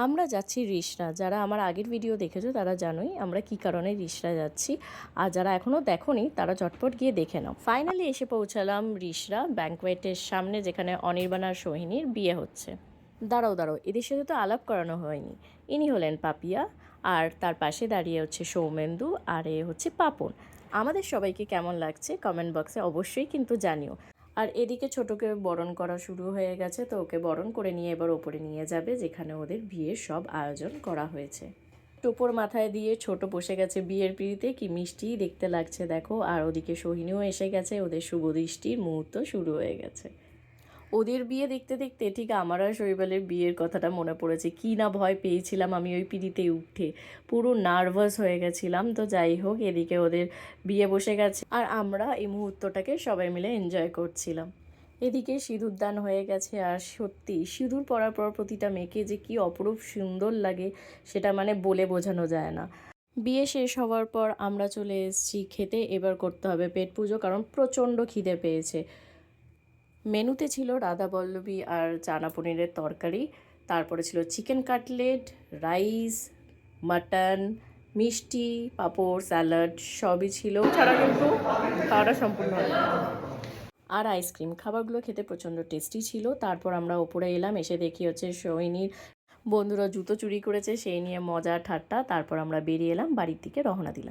আমরা যাচ্ছি রিষড়া। যারা আমার আগের ভিডিও দেখেছো তারা জানোই আমরা কী কারণে রিষড়া যাচ্ছি। আর যারা এখনও দেখোনি তারা চটপট গিয়ে দেখে নাও। ফাইনালি এসে পৌঁছালাম রিষড়া ব্যাংকোয়েটের সামনে, যেখানে অনির্বাণ আর সোহিনীর বিয়ে হচ্ছে। দাঁড়াও এদের সাথে তো আলাপ করানো হয়নি। ইনি হলেন পাপিয়া, আর তার পাশে দাঁড়িয়ে হচ্ছে সৌমেন্দু, আর এ হচ্ছে পাপন। আমাদের সবাইকে কেমন লাগছে কমেন্ট বক্সে অবশ্যই কিন্তু জানিও। আর এদিকে ছোটকে বরণ করা শুরু হয়ে গেছে, তো ওকে বরণ করে নিয়ে এবার ওপরে নিয়ে যাবে, যেখানে ওদের বিয়ের সব আয়োজন করা হয়েছে। টোপর মাথায় দিয়ে ছোট বসে গেছে বিয়ের পিঁড়িতে, কি মিষ্টি দেখতে লাগছে দেখো। আর ওদিকে সোহিনীও এসে গেছে, ওদের শুভ দৃষ্টির মুহূর্ত শুরু হয়ে গেছে। ওদের বিয়ে দেখতে দেখতে ঠিক আমার আর শৈবালের বিয়ের কথাটা মনে পড়েছে। কী না ভয় পেয়েছিলাম আমি ওই পিঁড়িতে উঠে, পুরো নার্ভাস হয়ে গেছিলাম। তো যাই হোক, এদিকে ওদের বিয়ে বসে গেছে আর আমরা এই মুহূর্তটাকে সবাই মিলে এনজয় করছিলাম। এদিকে সিঁদুরদান হয়ে গেছে, আর সত্যি সিঁদুর পরার পর প্রতিটা মেয়েকে যে কি অপরূপ সুন্দর লাগে সেটা মানে বলে বোঝানো যায় না। বিয়ে শেষ হওয়ার পর আমরা চলে এসেছি খেতে। এবার করতে হবে পেট পুজো, কারণ প্রচণ্ড খিদে পেয়েছে। মেনুতে ছিল রাধাবল্লভী আর চানা পনিরের তরকারি, তারপরে ছিল চিকেন কাটলেট, রাইস, মাটন, মিষ্টি, পাঁপড়, স্যালাড সবই ছিল, ছাড়া কিন্তু খাওয়াটা সম্পূর্ণ হয়নি। আর আইসক্রিম। খাবারগুলো খেতে প্রচণ্ড টেস্টি ছিল। তারপর আমরা ওপরে এলাম, এসে দেখি হচ্ছে সোহিনীর বন্ধুরা জুতো চুরি করেছে, সেই নিয়ে মজা ঠাট্টা। তারপর আমরা বেরিয়ে এলাম, বাড়ির দিকে রওনা দিলাম।